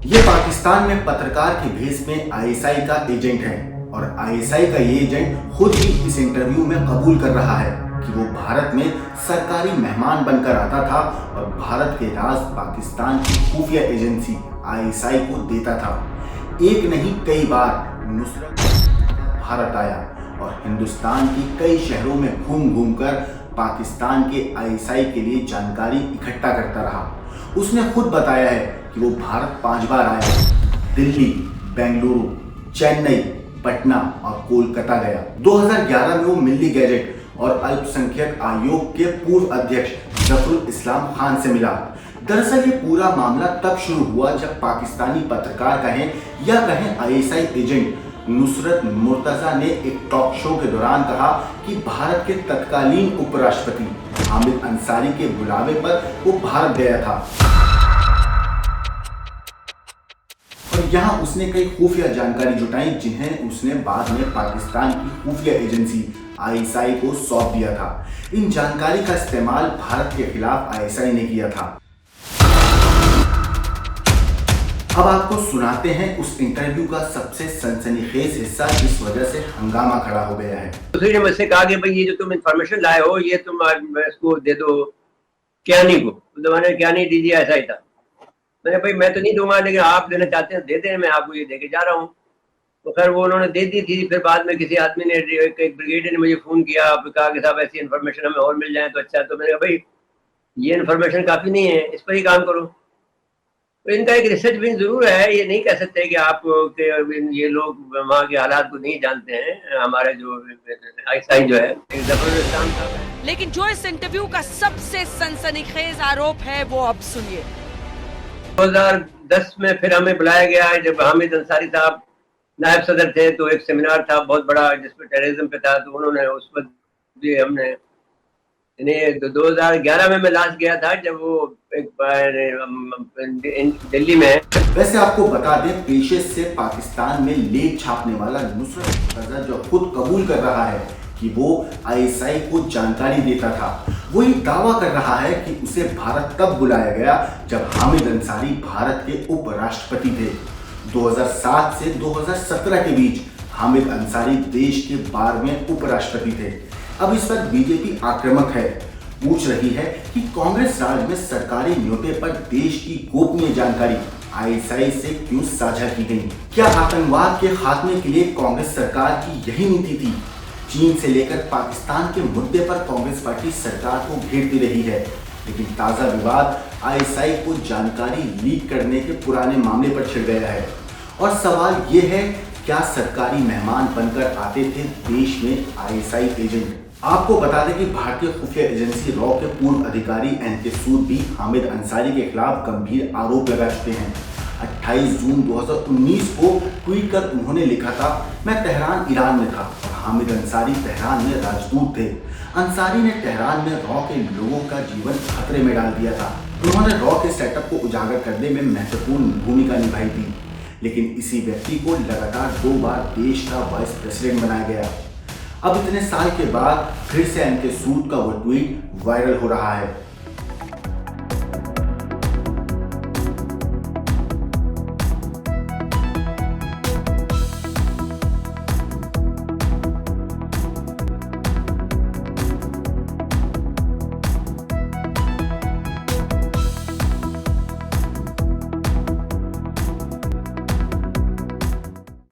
ये पाकिस्तान में पत्रकार के भेष में आईएसआई का एजेंट है और आईएसआई का ये एजेंट खुद ही इस इंटरव्यू में कबूल कर रहा है कि वो भारत में सरकारी मेहमान बनकर आता था और भारत के राज पाकिस्तान की खुफिया एजेंसी आईएसआई को देता था। एक नहीं कई बार नुसरत भारत आया और हिंदुस्तान की कई शहरों में घूम घूम कर पाकिस्तान के आईएसआई के लिए जानकारी इकट्ठा करता रहा। उसने खुद बताया है कि वो भारत 5 बार आया, दिल्ली, बेंगलुरु, चेन्नई, पटना और कोलकाता गया। 2011 में वो मिल्ली गैजेट और अल्पसंख्यक आयोग के पूर्व अध्यक्ष जफरुल इस्लाम खान से मिला। दरअसल ये पूरा मामला तब शुरू हुआ जब पाकिस्तानी पत्रकार कहें या कहें आईएसआई एजेंट नुसरत मुर्तजा ने एक टॉक शो के दौरान कहा कि भारत के तत्कालीन उपराष्ट्रपति हामिद अंसारी के बुलावे पर वो भारत गया था और यहाँ उसने कई खुफिया जानकारी जुटाई जिन्हें उसने बाद में पाकिस्तान की खुफिया एजेंसी आईएसआई को सौंप दिया था। इन जानकारी का इस्तेमाल भारत के खिलाफ आईएसआई ने किया था। अब आपको सुनाते हैं उस इंटरव्यू का सबसे सनसनीखेज हिस्सा जिस वजह से हंगामा खड़ा हो गया है। दूसरी ने मुझसे कहा कि भाई ये जो तुम इंफॉर्मेशन लाए हो ये तुम इसको दे दो क्यानी को। तो मैंने क्यानी दीजिए, ऐसा ही था। मैंने भाई मैं तो नहीं दूंगा, लेकिन आप देना चाहते हैं दे दें, मैं आपको ये देके जा रहा हूँ। तो खैर वो उन्होंने दे दी थी। फिर बाद में किसी आदमी ने, एक ब्रिगेडियर ने मुझे फोन किया, कहा कि साहब ऐसी इन्फॉर्मेशन हमें और मिल जाए तो अच्छा। तो मैंने कहा भाई ये इन्फॉर्मेशन काफी नहीं है, इस पर ही काम करो। तो इनका एक रिसर्च विंग जरूर है, ये नहीं कह सकते कि आप ये लोग वहाँ के हालात को नहीं जानते हैं। हमारे जो आईएसआई जो है जबरदस्त। लेकिन जो इस इंटरव्यू का सबसे सनसनीखेज आरोप है वो अब सुनिए। 2010 में फिर हमें बुलाया गया जब हामिद अंसारी साहब नायब सदर थे, तो एक सेमिनार था बहुत बड़ा जिसमें टेररिज्म पे था। तो उन्होंने उस वक्त भी हमने 2011 में मैं लास्ट गया था जब वो एक बार दिल्ली में। वैसे आपको बता दें पेशे से पाकिस्तान में लेख छापने वाला नुसरत मुर्तजा जो खुद कबूल कर रहा है कि वो आईएसआई को जानकारी देता था, वो ये दावा कर रहा है कि उसे भारत तब बुलाया गया जब हामिद अंसारी भारत के उपराष्ट्रपति थे। 2007 से 2017 के बीच हामिद अंसारी देश के 12वें उपराष्ट्रपति थे। अब इस पर बीजेपी आक्रामक है, पूछ रही है कि कांग्रेस राज में सरकारी न्योते पर देश की गोपनीय जानकारी आईएसआई से क्यों साझा की गई। क्या आतंकवाद के खात्मे के लिए कांग्रेस सरकार की यही नीति थी? चीन से लेकर पाकिस्तान के मुद्दे पर कांग्रेस पार्टी सरकार को घेरती रही है, लेकिन ताजा विवाद आईएसआई को जानकारी लीक करने के पुराने मामले पर छिड़ गया है। और सवाल ये है, क्या सरकारी मेहमान बनकर आते थे देश में आईएसआई एजेंट? आपको बता दें कि भारतीय खुफिया एजेंसी रॉ के पूर्व अधिकारी एनके सूद भी हामिद अंसारी के खिलाफ गंभीर आरोप लगा चुके हैं। 28 जून 2019 को ट्वीट कर उन्होंने लिखा था, मैं तेहरान ईरान में था और हामिद अंसारी तेहरान में राजदूत थे। अंसारी ने तेहरान में रॉ के लोगों का जीवन खतरे में डाल दिया था। उन्होंने रॉ के सेटअप को उजागर करने में महत्वपूर्ण भूमिका निभाई थी, लेकिन इसी व्यक्ति को लगातार 2 बार देश का वाइस प्रेसिडेंट बनाया गया। अब इतने साल के बाद फिर से एनके सूद का वो ट्वीट वायरल हो रहा है।